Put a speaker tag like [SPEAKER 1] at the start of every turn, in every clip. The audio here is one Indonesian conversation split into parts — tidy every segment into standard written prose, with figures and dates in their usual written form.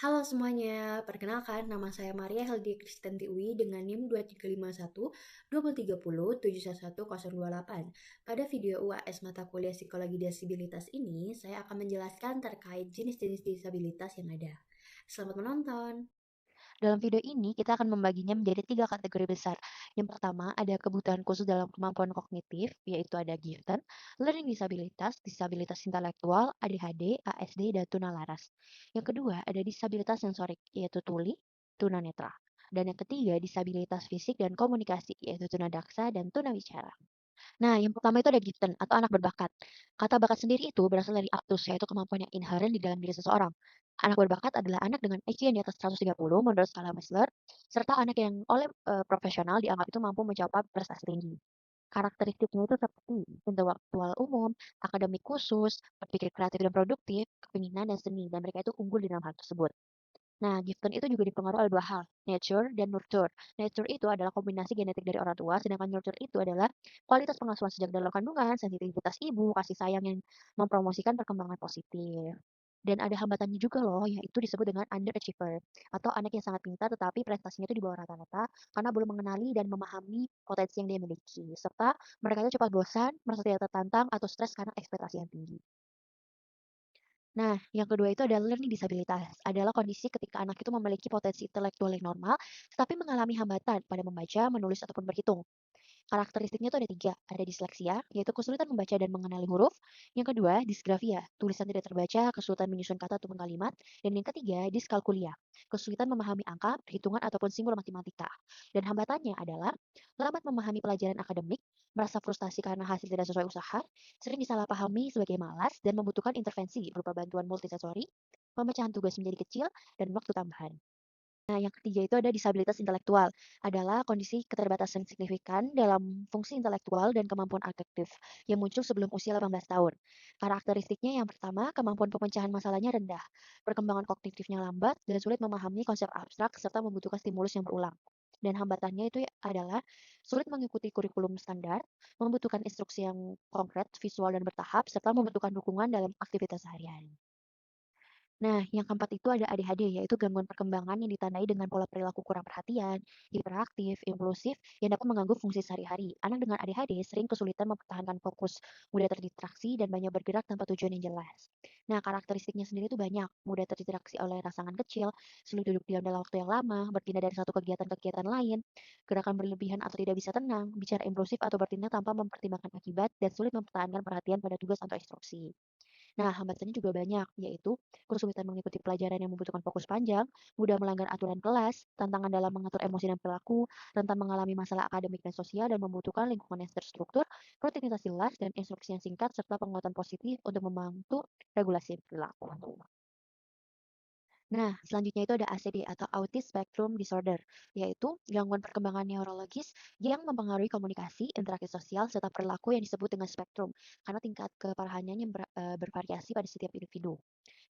[SPEAKER 1] Halo semuanya, perkenalkan nama saya Maria Heldia Kristantiwi dengan NIM 2351 2030 7111028. Pada video UAS mata kuliah Psikologi Disabilitas ini, saya akan menjelaskan terkait jenis-jenis disabilitas yang ada. Selamat menonton!
[SPEAKER 2] Dalam video ini, kita akan membaginya menjadi tiga kategori besar. Yang pertama, ada kebutuhan khusus dalam kemampuan kognitif, yaitu ada gifted, learning disabilitas, disabilitas intelektual, ADHD, ASD, dan tunalaras. Yang kedua, ada disabilitas sensorik, yaitu tuli, tunanetra. Dan yang ketiga, disabilitas fisik dan komunikasi, yaitu tunadaksa dan tunawicara. Nah, yang pertama itu ada gifted atau anak berbakat. Kata bakat sendiri itu berasal dari aptus, yaitu kemampuan yang inherent di dalam diri seseorang. Anak berbakat adalah anak dengan IQ yang di atas 130 menurut skala Mesler, serta anak yang oleh profesional dianggap itu mampu mencapai prestasi tinggi. Karakteristiknya itu seperti intelektual umum, akademik khusus, berpikir kreatif dan produktif, kepemimpinan dan seni, dan mereka itu unggul di dalam hal tersebut. Nah, gifted itu juga dipengaruhi oleh dua hal, nature dan nurture. Nature itu adalah kombinasi genetik dari orang tua, sedangkan nurture itu adalah kualitas pengasuhan sejak dalam kandungan, sensitivitas ibu, kasih sayang yang mempromosikan perkembangan positif. Dan ada hambatannya juga loh, yaitu disebut dengan underachiever, atau anak yang sangat pintar tetapi prestasinya itu di bawah rata-rata karena belum mengenali dan memahami potensi yang dia miliki. Serta mereka itu cepat bosan, merasa tidak tertantang, atau stres karena ekspektasi yang tinggi. Nah, yang kedua itu adalah learning disabilitas. Adalah kondisi ketika anak itu memiliki potensi intelektual yang normal, tetapi mengalami hambatan pada membaca, menulis, ataupun berhitung. Karakteristiknya itu ada tiga. Ada disleksia, yaitu kesulitan membaca dan mengenali huruf. Yang kedua, disgrafia, tulisan tidak terbaca, kesulitan menyusun kata ataupun kalimat. Dan yang ketiga, diskalkulia, kesulitan memahami angka, perhitungan, ataupun simbol matematika. Dan hambatannya adalah lambat memahami pelajaran akademik, merasa frustasi karena hasil tidak sesuai usaha, sering disalahpahami sebagai malas, dan membutuhkan intervensi berupa bantuan multisensori, pemecahan tugas menjadi kecil, dan waktu tambahan. Nah, yang ketiga itu ada disabilitas intelektual, adalah kondisi keterbatasan signifikan dalam fungsi intelektual dan kemampuan afektif yang muncul sebelum usia 18 tahun. Karakteristiknya yang pertama, kemampuan pemecahan masalahnya rendah, perkembangan kognitifnya lambat, dan sulit memahami konsep abstrak serta membutuhkan stimulus yang berulang. Dan hambatannya itu adalah sulit mengikuti kurikulum standar, membutuhkan instruksi yang konkret, visual, dan bertahap, serta membutuhkan dukungan dalam aktivitas sehari-hari. Nah, yang keempat itu ada ADHD, yaitu gangguan perkembangan yang ditandai dengan pola perilaku kurang perhatian, hiperaktif, impulsif, yang dapat mengganggu fungsi sehari-hari. Anak dengan ADHD sering kesulitan mempertahankan fokus, mudah terdistraksi, dan banyak bergerak tanpa tujuan yang jelas. Nah, karakteristiknya sendiri itu banyak, mudah terdistraksi oleh rangsangan kecil, sulit duduk diam dalam waktu yang lama, berpindah dari satu kegiatan ke kegiatan lain, gerakan berlebihan atau tidak bisa tenang, bicara impulsif atau bertindak tanpa mempertimbangkan akibat, dan sulit mempertahankan perhatian pada tugas atau instruksi. Nah, hambatannya juga banyak, yaitu kesulitan mengikuti pelajaran yang membutuhkan fokus panjang, mudah melanggar aturan kelas, tantangan dalam mengatur emosi dan perilaku, rentan mengalami masalah akademik dan sosial, dan membutuhkan lingkungan yang terstruktur, rutinitas jelas, dan instruksi yang singkat, serta penguatan positif untuk membantu regulasi perilaku. Nah, selanjutnya itu ada ACD atau Autism Spectrum Disorder, yaitu gangguan perkembangan neurologis yang mempengaruhi komunikasi, interaksi sosial, serta perilaku yang disebut dengan spektrum, karena tingkat keparahannya yang bervariasi pada setiap individu.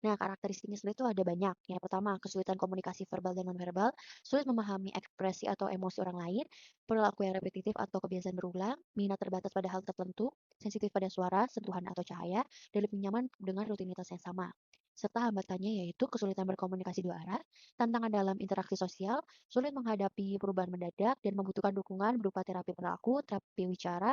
[SPEAKER 2] Nah, karakteristiknya sendiri itu ada banyak. Yang pertama, kesulitan komunikasi verbal dan nonverbal, sulit memahami ekspresi atau emosi orang lain, perilaku yang repetitif atau kebiasaan berulang, minat terbatas pada hal tertentu, sensitif pada suara, sentuhan atau cahaya, dan lebih nyaman dengan rutinitas yang sama. Serta hambatannya yaitu kesulitan berkomunikasi dua arah, tantangan dalam interaksi sosial, sulit menghadapi perubahan mendadak, dan membutuhkan dukungan berupa terapi perilaku, terapi wicara,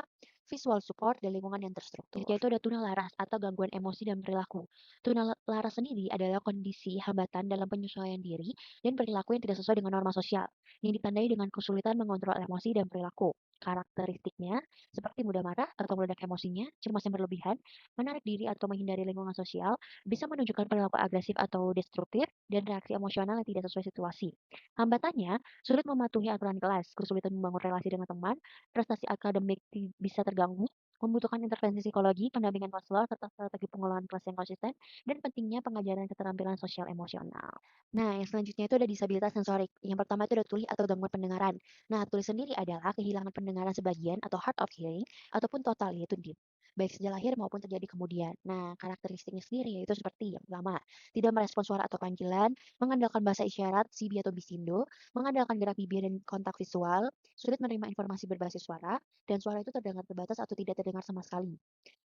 [SPEAKER 2] visual support, dan lingkungan yang terstruktur. Yaitu ada tunalaras atau gangguan emosi dan perilaku. Tunalaras sendiri adalah kondisi hambatan dalam penyesuaian diri dan perilaku yang tidak sesuai dengan norma sosial, yang ditandai dengan kesulitan mengontrol emosi dan perilaku. Karakteristiknya seperti mudah marah atau meledak emosinya, cemas yang berlebihan, menarik diri atau menghindari lingkungan sosial, bisa menunjukkan perilaku agresif atau destruktif, dan reaksi emosional yang tidak sesuai situasi. Hambatannya, sulit mematuhi aturan kelas, kesulitan membangun relasi dengan teman, prestasi akademik bisa terganggu, membutuhkan intervensi psikologi, pendampingan konselor, serta strategi pengelolaan kelas yang konsisten, dan pentingnya pengajaran keterampilan sosial emosional. Nah, yang selanjutnya itu ada disabilitas sensorik. Yang pertama itu ada tuli atau gangguan pendengaran. Nah, tuli sendiri adalah kehilangan pendengaran sebagian atau hard of hearing ataupun total yaitu DIP. Baik sejak lahir maupun terjadi kemudian. Nah, karakteristiknya sendiri yaitu seperti yang pertama, tidak merespons suara atau panggilan, mengandalkan bahasa isyarat, CB atau bisindo, mengandalkan gerak bibir dan kontak visual, sulit menerima informasi berbasis suara, dan suara itu terdengar terbatas atau tidak terdengar sama sekali.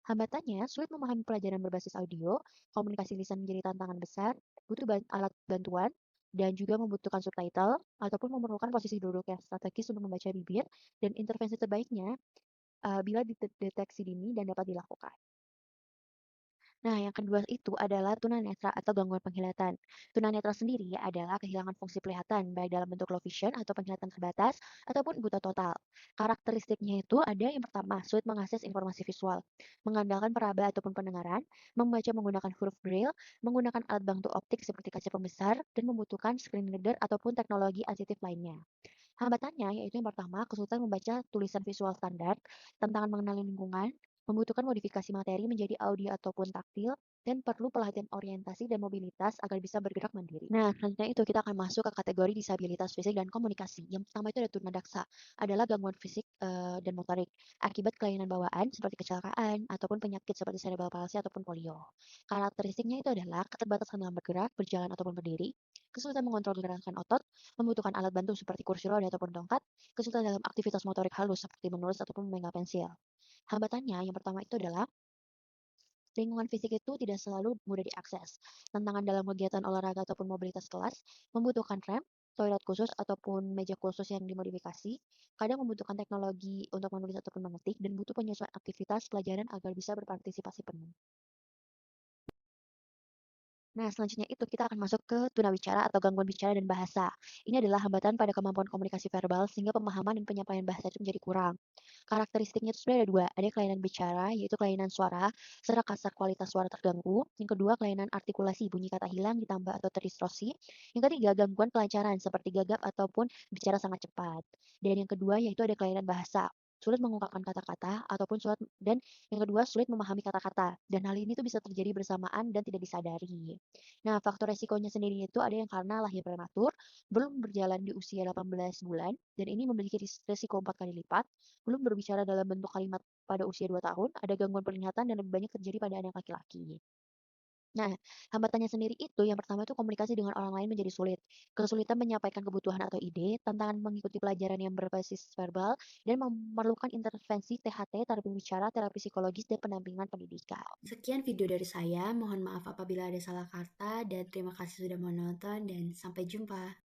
[SPEAKER 2] Hambatannya, sulit memahami pelajaran berbasis audio, komunikasi lisan menjadi tantangan besar, butuh alat bantuan, dan juga membutuhkan subtitle ataupun memerlukan posisi duduk yang strategis untuk membaca bibir dan intervensi terbaiknya bila deteksi dini dan dapat dilakukan. Nah, yang kedua itu adalah tunanetra atau gangguan penglihatan. Tunanetra sendiri adalah kehilangan fungsi penglihatan, baik dalam bentuk low vision atau penglihatan terbatas, ataupun buta total. Karakteristiknya itu ada yang pertama, sulit mengakses informasi visual, mengandalkan peraba ataupun pendengaran, membaca menggunakan huruf braille, menggunakan alat bantu optik seperti kaca pembesar, dan membutuhkan screen reader ataupun teknologi asistif lainnya. Hambatannya yaitu yang pertama, kesulitan membaca tulisan visual standar, tantangan mengenali lingkungan, membutuhkan modifikasi materi menjadi audio ataupun taktil, dan perlu pelatihan orientasi dan mobilitas agar bisa bergerak mandiri. Nah, selanjutnya itu kita akan masuk ke kategori disabilitas fisik dan komunikasi. Yang pertama itu ada tunadaksa, adalah gangguan fisik dan motorik akibat kelainan bawaan seperti kecelakaan ataupun penyakit seperti cerebral palsy ataupun polio. Karakteristiknya itu adalah keterbatasan dalam bergerak, berjalan ataupun berdiri, kesulitan mengontrol gerakan otot, membutuhkan alat bantu seperti kursi roda ataupun tongkat, kesulitan dalam aktivitas motorik halus seperti menulis ataupun memegang pensil. Hambatannya yang pertama itu adalah lingkungan fisik itu tidak selalu mudah diakses. Tantangan dalam kegiatan olahraga ataupun mobilitas kelas membutuhkan rem, toilet khusus ataupun meja khusus yang dimodifikasi, kadang membutuhkan teknologi untuk menulis ataupun mengetik, dan butuh penyesuaian aktivitas pelajaran agar bisa berpartisipasi penuh. Nah, selanjutnya itu kita akan masuk ke tunawicara atau gangguan bicara dan bahasa. Ini adalah hambatan pada kemampuan komunikasi verbal sehingga pemahaman dan penyampaian bahasa itu menjadi kurang. Karakteristiknya itu sebenarnya ada dua. Ada kelainan bicara, yaitu kelainan suara, serak kasar kualitas suara terganggu. Yang kedua, kelainan artikulasi, bunyi kata hilang, ditambah atau terdistorsi. Yang ketiga, gangguan kelancaran seperti gagap ataupun bicara sangat cepat. Dan yang kedua, yaitu ada kelainan bahasa, sulit mengungkapkan kata-kata ataupun sulit, dan yang kedua sulit memahami kata-kata, dan hal ini tuh bisa terjadi bersamaan dan tidak disadari. Nah, faktor resikonya sendiri itu ada yang karena lahir prematur, belum berjalan di usia 18 bulan, dan ini memiliki resiko 4 kali lipat, belum berbicara dalam bentuk kalimat pada usia 2 tahun, ada gangguan penglihatan dan lebih banyak terjadi pada anak laki-laki. Nah, hambatannya sendiri itu yang pertama itu komunikasi dengan orang lain menjadi sulit, kesulitan menyampaikan kebutuhan atau ide, tantangan mengikuti pelajaran yang berbasis verbal, dan memerlukan intervensi THT, terapi bicara, terapi psikologis, dan pendampingan pendidikan.
[SPEAKER 1] Sekian video dari saya, mohon maaf apabila ada salah kata dan terima kasih sudah menonton dan sampai jumpa.